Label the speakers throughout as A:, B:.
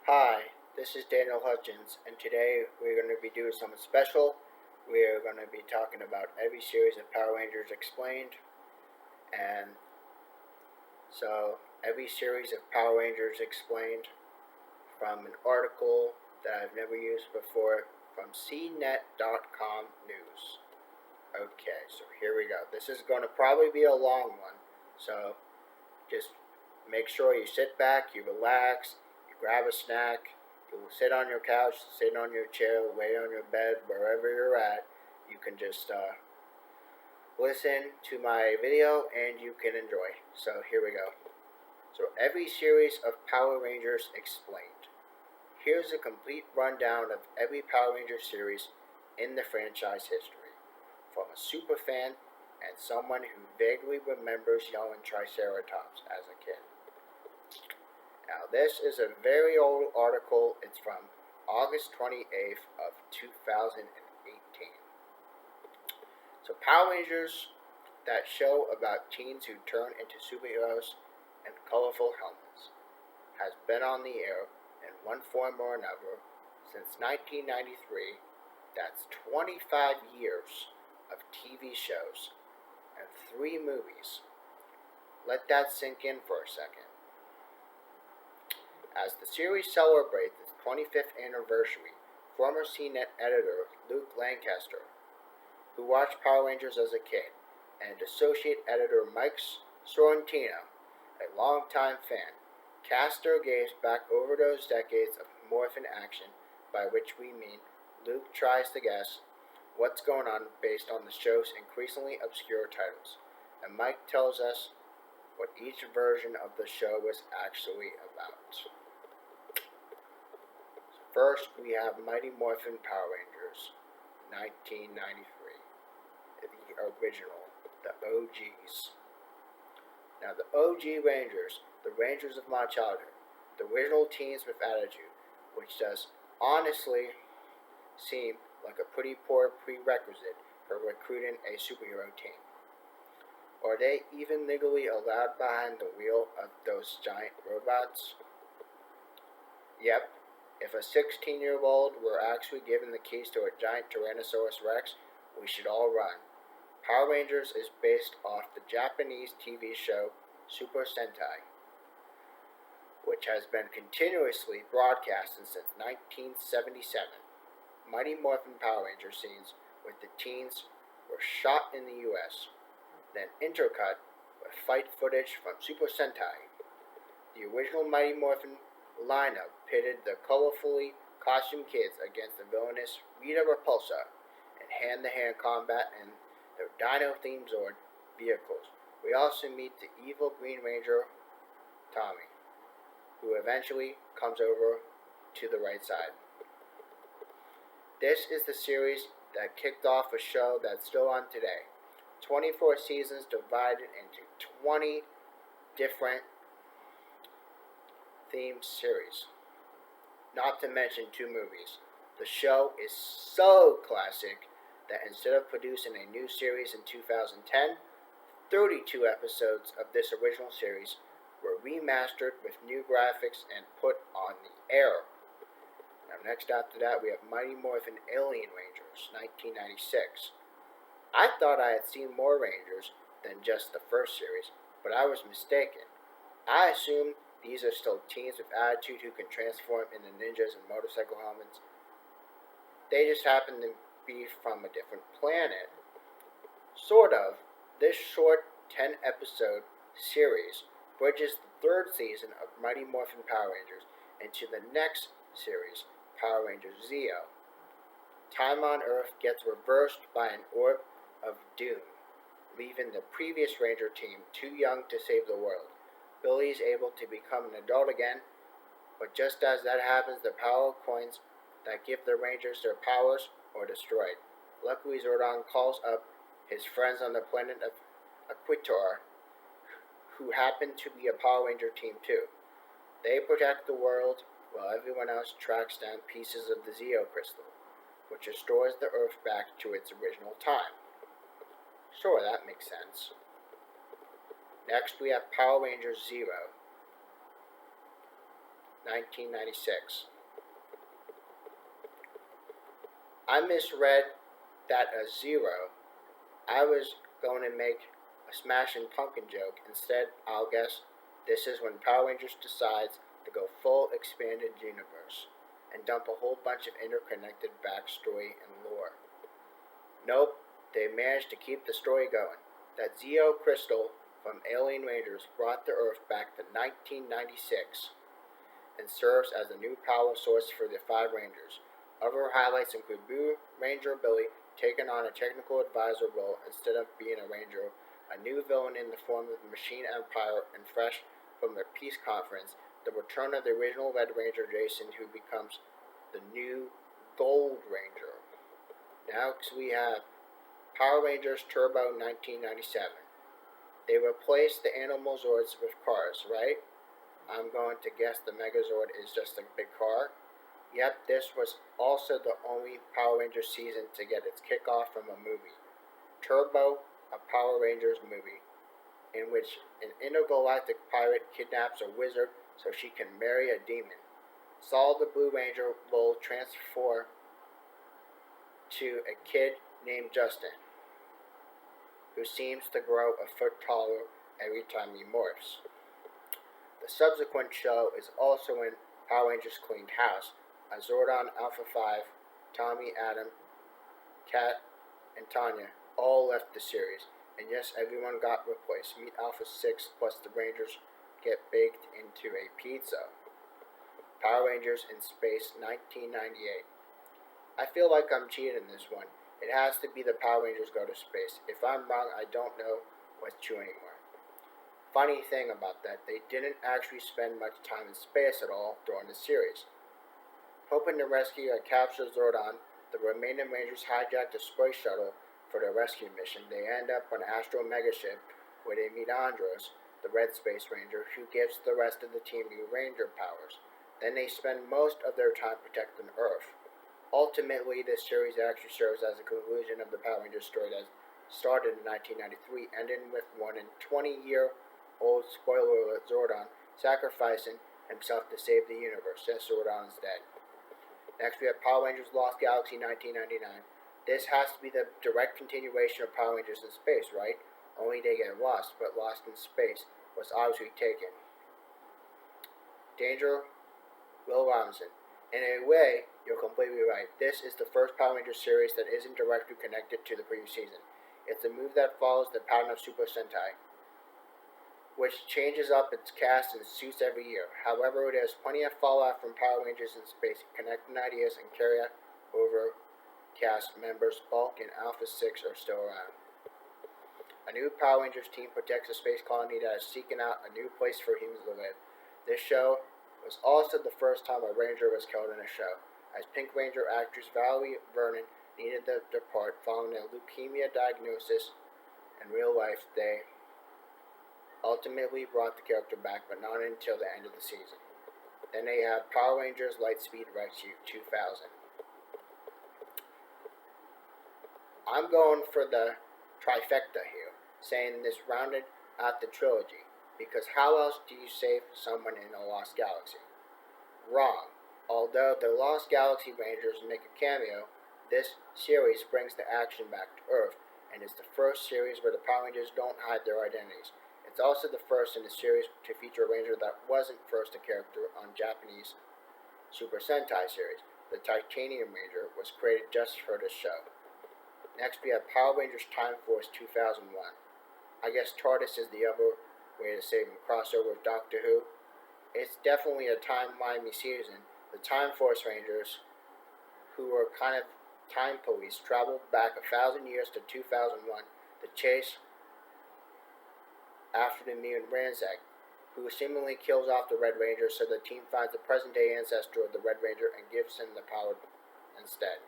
A: Hi, this is Daniel Hutchins, and today we're going to be doing something special. We're going to be talking about every series of Power Rangers Explained, and so every series of Power Rangers Explained from an article that I've never used before from CNET.com News. Okay, so here we go. This is going to probably be a long one, so just make sure you sit back, you relax, you grab a snack, you sit on your couch, sit on your chair, lay on your bed, wherever you're at. You can just listen to my video and you can enjoy. So here we go. So every series of Power Rangers Explained. Here's a complete rundown of every Power Rangers series in the franchise history, from a super fan and someone who vaguely remembers yelling Triceratops as a kid. Now, this is a very old article. It's from August 28th of 2018. So, Power Rangers, that show about teens who turn into superheroes and colorful helmets, has been on the air in one form or another since 1993. That's 25 years of TV shows and 3 movies. Let that sink in for a second. As the series celebrates its 25th anniversary, former CNET editor Luke Lancaster, who watched Power Rangers as a kid, and associate editor Mike Sorrentino, a longtime fan, Castor gazed back over those decades of morphin action, by which we mean Luke tries to guess what's going on based on the show's increasingly obscure titles, and Mike tells us what each version of the show was actually about. First, we have Mighty Morphin Power Rangers, 1993, the original, the OGs. Now, the OG Rangers, the Rangers of my childhood, the original teens with attitude, which does honestly seem like a pretty poor prerequisite for recruiting a superhero team. Are they even legally allowed behind the wheel of those giant robots? Yep. If a 16-year-old were actually given the keys to a giant Tyrannosaurus Rex, we should all run. Power Rangers is based off the Japanese TV show Super Sentai, which has been continuously broadcasted since 1977. Mighty Morphin Power Ranger scenes with the teens were shot in the US, then intercut with fight footage from Super Sentai. The original Mighty Morphin lineup pitted the colorfully costumed kids against the villainous Rita Repulsa in hand-to-hand combat in their Dino-themed Zord vehicles. We also meet the evil Green Ranger, Tommy, who eventually comes over to the right side. This is the series that kicked off a show that's still on today. 24 seasons divided into 20 different themed series, not to mention 2 movies. The show is so classic that instead of producing a new series in 2010, 32 episodes of this original series were remastered with new graphics and put on the air. Now, next after that, we have Mighty Morphin Alien Rangers, 1996. I thought I had seen more Rangers than just the first series, but I was mistaken. I assumed these are still teens with attitude who can transform into ninjas and motorcycle helmets. They just happen to be from a different planet. Sort of. This short 10-episode series bridges the 3rd season of Mighty Morphin Power Rangers into the next series, Power Rangers Zeo. Time on Earth gets reversed by an orb of doom, leaving the previous Ranger team too young to save the world. Billy is able to become an adult again, but just as that happens, the power coins that give the Rangers their powers are destroyed. Luckily, Zordon calls up his friends on the planet of Aquitor, who happen to be a Power Ranger team too. They protect the world while everyone else tracks down pieces of the Zeo crystal, which restores the Earth back to its original time. Sure, that makes sense. Next, we have Power Rangers Zero. 1996. I misread that as zero. I was going to make a Smashing Pumpkin joke. Instead, I'll guess this is when Power Rangers decides to go full expanded universe and dump a whole bunch of interconnected backstory and lore. Nope, they managed to keep the story going. That Zeo crystal from Alien Rangers brought the Earth back to 1996 and serves as a new power source for the five Rangers. Other highlights include Blue Ranger Billy taking on a technical advisor role instead of being a ranger, a new villain in the form of the Machine Empire, and fresh from the Peace Conference, the return of the original Red Ranger Jason, who becomes the new Gold Ranger. Next we have Power Rangers Turbo 1997. They replaced the Animal Zords with cars, right? I'm going to guess the Megazord is just a big car. Yep, this was also the only Power Rangers season to get its kickoff from a movie. Turbo, a Power Rangers movie, in which an intergalactic pirate kidnaps a wizard so she can marry a demon. Saul the Blue Ranger will transform to a kid named Justin, who seems to grow a foot taller every time he morphs. The subsequent show is also in Power Rangers Cleaned House. A Zordon Alpha 5, Tommy, Adam, Kat, and Tanya all left the series, and yes, everyone got replaced. Meet Alpha 6 plus the Rangers get baked into a pizza. Power Rangers in Space 1998. I feel like I'm cheating in this one. It has to be the Power Rangers go to space. If I'm wrong, I don't know what's true anymore. Funny thing about that, they didn't actually spend much time in space at all during the series. Hoping to rescue a captured Zordon, the remaining Rangers hijack the space shuttle for their rescue mission. They end up on Astro Megaship, where they meet Andros, the Red Space Ranger, who gives the rest of the team new Ranger powers. Then they spend most of their time protecting Earth. Ultimately, this series actually serves as a conclusion of the Power Rangers story that started in 1993, ending with one 20-year-old spoiler alert Zordon sacrificing himself to save the universe, since Zordon is dead. Next, we have Power Rangers Lost Galaxy 1999. This has to be the direct continuation of Power Rangers in Space, right? Only they get lost, but Lost in Space was obviously taken. Danger, Will Robinson. In a way, you're completely right. This is the first Power Rangers series that isn't directly connected to the previous season. It's a move that follows the pattern of Super Sentai, which changes up its cast and suits every year. However, there's plenty of fallout from Power Rangers in Space, connecting ideas and carry over cast members. Bulk and Alpha 6 are still around. A new Power Rangers team protects a space colony that is seeking out a new place for humans to live. This show was also the first time a Ranger was killed in a show, as Pink Ranger actress Valerie Vernon needed to depart following a leukemia diagnosis. In real life, they ultimately brought the character back, but not until the end of the season. Then they have Power Rangers Lightspeed Rescue 2000. I'm going for the trifecta here, saying this rounded out the trilogy, because how else do you save someone in a Lost Galaxy? Wrong. Although the Lost Galaxy Rangers make a cameo, this series brings the action back to Earth, and is the first series where the Power Rangers don't hide their identities. It's also the first in the series to feature a Ranger that wasn't first a character on Japanese Super Sentai series. The Titanium Ranger was created just for this show. Next we have Power Rangers Time Force 2001. I guess TARDIS is the other way to say them, crossover with Doctor Who. It's definitely a time-wimey season. The Time Force Rangers, who were kind of time police, traveled back 1,000 years to 2001 to chase after the mutant Ranzak, who seemingly kills off the Red Ranger, so the team finds the present-day ancestor of the Red Ranger and gives him the power instead.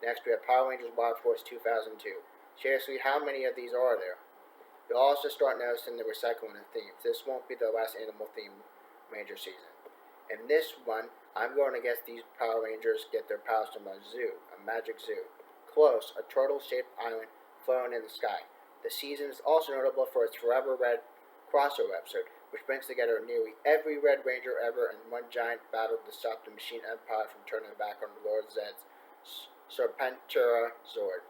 A: Next, we have Power Rangers Wild Force 2002. Seriously, how many of these are there? You'll also start noticing the recycling of themes. This won't be the last animal-themed Ranger season. In this one, I'm going to guess these Power Rangers get their powers from a zoo, a magic zoo. Close, a turtle-shaped island floating in the sky. The season is also notable for its Forever Red crossover episode, which brings together nearly every Red Ranger ever in one giant battle to stop the Machine Empire from turning back on Lord Zedd's Serpentura Zord.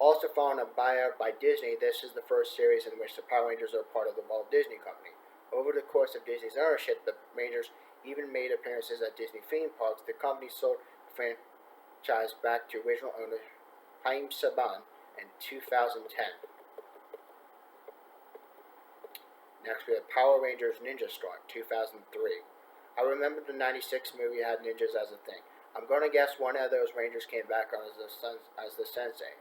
A: Also following a buyout by Disney, this is the first series in which the Power Rangers are part of the Walt Disney Company. Over the course of Disney's ownership, the Rangers even made appearances at Disney theme parks. The company sold the franchise back to original owner Haim Saban in 2010. Next we have Power Rangers Ninja Storm, 2003. I remember the 96 movie had ninjas as a thing. I'm gonna guess one of those Rangers came back on as the Sensei.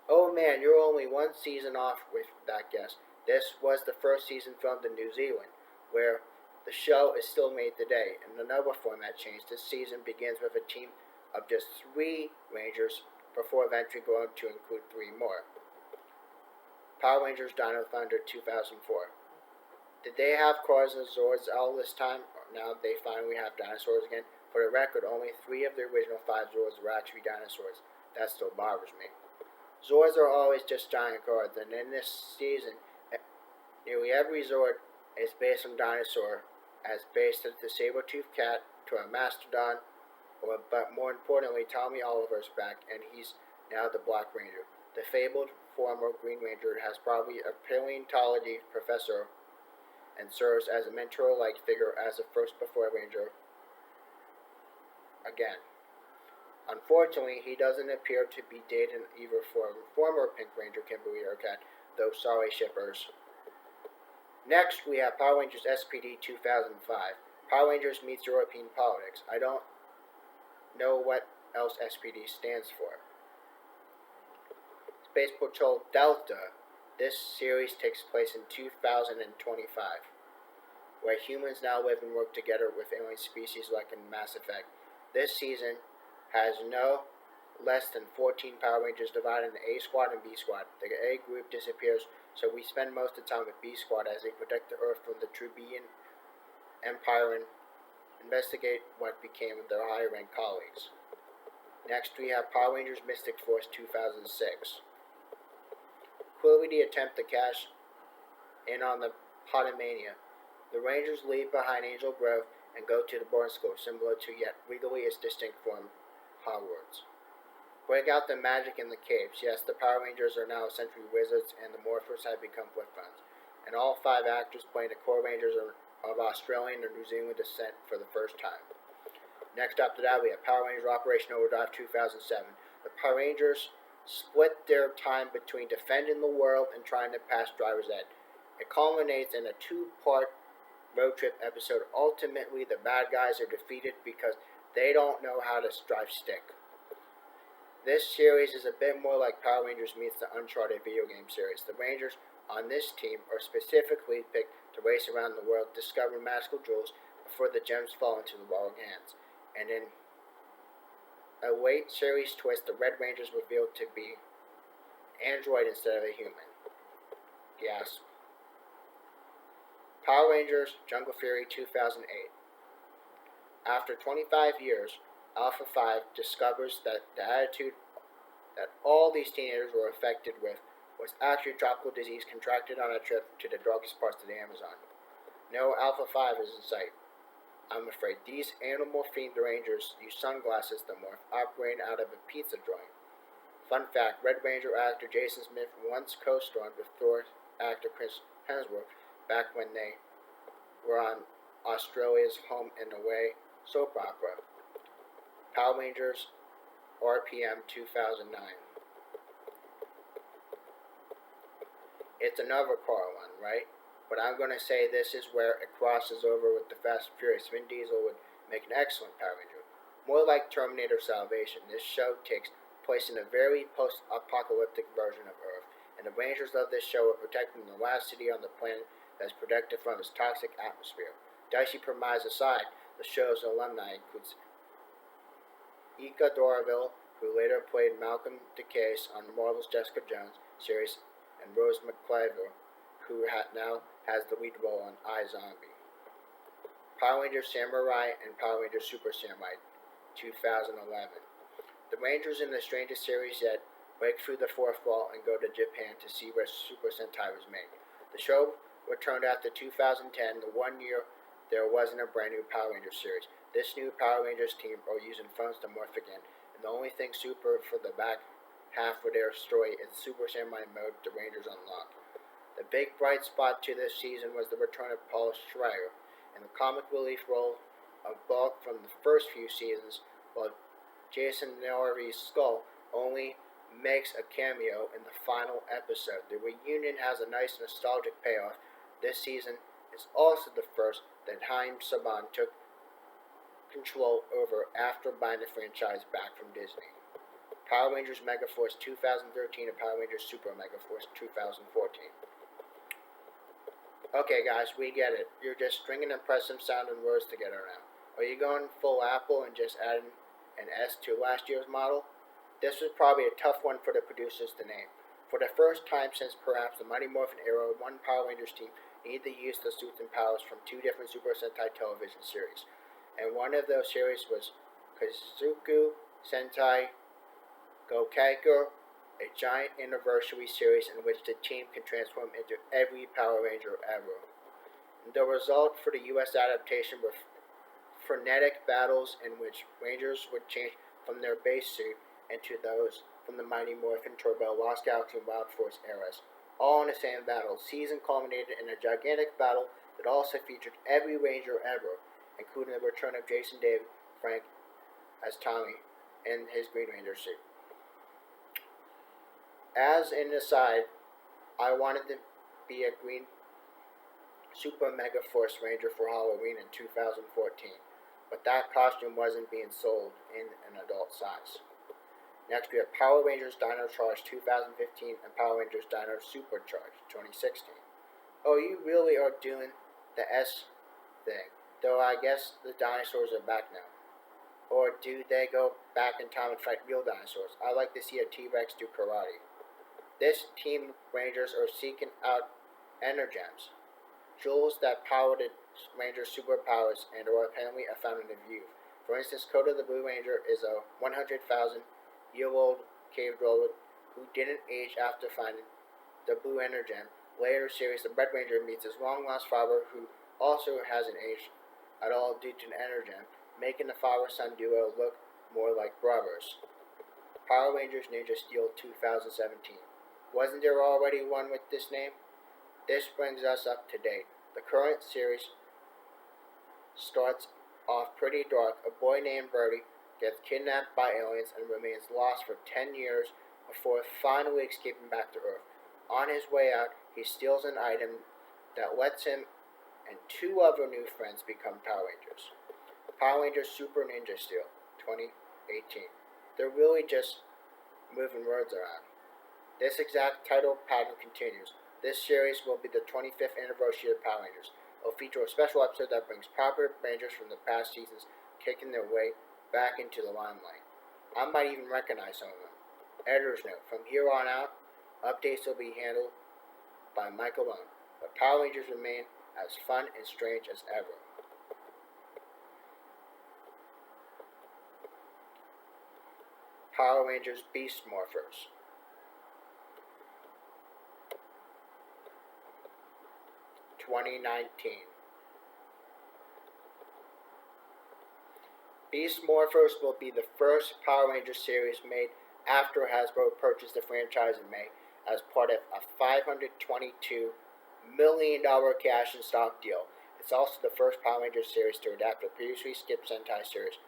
A: Oh man, you're only one season off with that guess. This was the first season filmed in New Zealand, where the show is still made today. In another format change, this season begins with a team of just 3 Rangers before eventually growing to include 3 more. Power Rangers Dino Thunder 2004. Did they have cars and Zords all this time? Now they finally have dinosaurs again. For the record, only 3 of the original 5 Zords were actually dinosaurs. That still bothers me. Zords are always just giant cars, and in this season, nearly every Zord is based on dinosaur, as based as the saber-toothed cat to a mastodon, but more importantly, Tommy Oliver's back, and he's now the Black Ranger. The fabled former Green Ranger has probably a paleontology professor and serves as a mentor-like figure as a first before Ranger again. Unfortunately, he doesn't appear to be dating either former Pink Ranger Kimberly or Cat, though sorry shippers. Next, we have Power Rangers SPD 2005. Power Rangers meets European politics. I don't know what else SPD stands for. Space Patrol Delta. This series takes place in 2025, where humans now live and work together with alien species like in Mass Effect. This season has no less than 14 Power Rangers divided into A Squad and B Squad. The A group disappears, so we spend most of the time with B Squad as they protect the Earth from the Trubian Empire and investigate what became of their higher-ranked colleagues. Next, we have Power Rangers Mystic Force 2006. Clearly the attempt to cash in on the Potomania. The Rangers leave behind Angel Grove and go to the boarding school, similar to yet legally as distinct from Hogwarts. Break out the magic in the caves. Yes, the Power Rangers are now essentially wizards, and the Morphers have become flip phones. And all 5 actors playing the core Rangers are of Australian or New Zealand descent for the first time. Next up to that, we have Power Rangers Operation Overdrive 2007. The Power Rangers split their time between defending the world and trying to pass Driver's Ed. It culminates in a 2-part road trip episode. Ultimately, the bad guys are defeated because they don't know how to drive stick. This series is a bit more like Power Rangers meets the Uncharted video game series. The Rangers on this team are specifically picked to race around the world, discovering magical jewels before the gems fall into the wrong hands. And in a late series twist, the Red Rangers revealed to be android instead of a human. Gasp. Power Rangers Jungle Fury 2008. After 25 years, Alpha 5 discovers that the attitude that all these teenagers were affected with was actually a tropical disease contracted on a trip to the darkest parts of the Amazon. No Alpha 5 is in sight. I'm afraid these animal-themed Rangers use sunglasses to morph, operating out of a pizza joint. Fun fact, Red Ranger actor Jason Smith once co-starred with Thor actor Chris Hemsworth back when they were on Australia's Home and Away soap opera. Power Rangers RPM 2009. It's another car one, right? But I'm going to say this is where it crosses over with the Fast and Furious. Vin Diesel would make an excellent Power Ranger. More like Terminator Salvation, this show takes place in a very post-apocalyptic version of Earth, and the Rangers of this show are protecting the last city on the planet that is protected from its toxic atmosphere. Dicey premise aside, the show's alumni includes Ika Doraville, who later played Malcolm DeCase on Marvel's Jessica Jones series, and Rose McClure, who now has the lead role on iZombie. Power Rangers Samurai and Power Rangers Super Samurai 2011. The Rangers in the strangest series yet break through the 4th wall and go to Japan to see where Super Sentai was made. The show returned after 2010, the 1 year there wasn't a brand new Power Rangers series. This new Power Rangers team are using phones to morph again, and the only thing super for the back half of their story is Super Samurai mode the Rangers unlock. The big bright spot to this season was the return of Paul Schreier in the comic relief role of Bulk from the first few seasons, while Jason Norrie's Skull only makes a cameo in the final episode. The reunion has a nice nostalgic payoff. This season is also the first that Haim Saban took control over after buying the franchise back from Disney. Power Rangers Megaforce 2013 and Power Rangers Super Megaforce 2014. Okay guys, we get it. You're just stringing impressive sounding words together now. Are you going full Apple and just adding an S to last year's model? This was probably a tough one for the producers to name. For the first time since perhaps the Mighty Morphin era, one Power Rangers team needed to use the suits and powers from two different Super Sentai television series. And one of those series was Kazoku Sentai Gokaiger, a giant anniversary series in which the team can transform into every Power Ranger ever. The result for the US adaptation were frenetic battles in which Rangers would change from their base suit into those from the Mighty Morphin Turbo, Lost Galaxy, and Wild Force eras, all in the same battle. Season culminated in a gigantic battle that also featured every Ranger ever, including the return of Jason David Frank as Tommy in his Green Ranger suit. As an aside, I wanted to be a Green Super Mega Force Ranger for Halloween in 2014, but that costume wasn't being sold in an adult size. Next, we have Power Rangers Dino Charge 2015 and Power Rangers Dino Supercharged 2016. Oh, you really are doing the S thing, though I guess the dinosaurs are back now. Or do they go back in time and fight real dinosaurs? I like to see a T-Rex do karate. This team Rangers are seeking out Energems, jewels that power the Rangers' superpowers and are apparently a fountain of youth. For instance, Kota the Blue Ranger is a 100,000-year-old cave dweller who didn't age after finding the Blue Energem. Later series, the Red Ranger meets his long-lost father who also hasn't aged at all due to an Energem, making the father-son duo look more like brothers. Power Rangers Ninja Steel 2017. Wasn't there already one with this name? This brings us up to date. The current series starts off pretty dark. A boy named Birdie gets kidnapped by aliens and remains lost for 10 years before finally escaping back to Earth. On his way out, he steals an item that lets him and two other new friends become Power Rangers. Power Rangers Super Ninja Steel 2018. They're really just moving words around. This exact title pattern continues. This series will be the 25th anniversary of Power Rangers. It will feature a special episode that brings popular Rangers from the past seasons kicking their way back into the limelight. I might even recognize some of them. Editor's note: from here on out, updates will be handled by Mike alone, but Power Rangers remain as fun and strange as ever. Power Rangers Beast Morphers. Beast Morphers will be the first Power Rangers series made after Hasbro purchased the franchise in May as part of a $522 million cash and stock deal. It's also the first Power Rangers series to adapt the previously skipped Sentai series,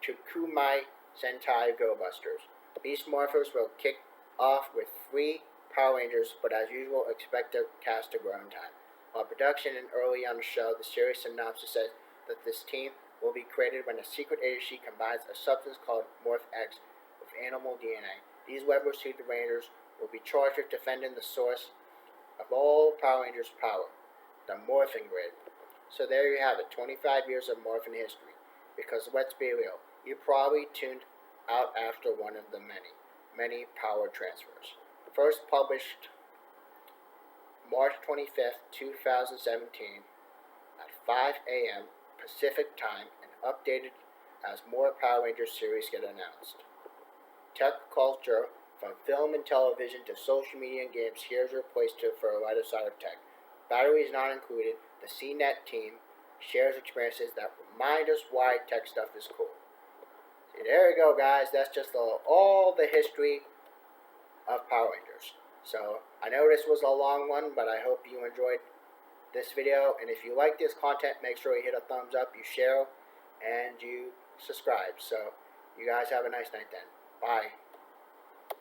A: Tokumai Sentai Go Busters. Beast Morphers will kick off with 3 Power Rangers, but as usual, expect the cast to grow in time. While production and early on the show, the series synopsis says that this team will be created when a secret agency combines a substance called Morph X with animal DNA. These Weber-suited Rangers will be charged with defending the source of all Power Rangers' power, the Morphin Grid. So there you have it, 25 years of Morphin history. Because let's be real, you probably tuned out after one of the many power transfers. First published March 25th, 2017 at 5 a.m. Pacific Time and updated as more Power Rangers series get announced. Tech Culture From film and television to social media and games, here's your place for a lighter side of tech. Batteries not included, the CNET team shares experiences that remind us why tech stuff is cool. See, there you go, guys. That's just all the history of Power Rangers. So I know this was a long one, but I hope you enjoyed this video. And if you like this content, make sure you hit a thumbs up, you share, and you subscribe. So you guys have a nice night then. Bye.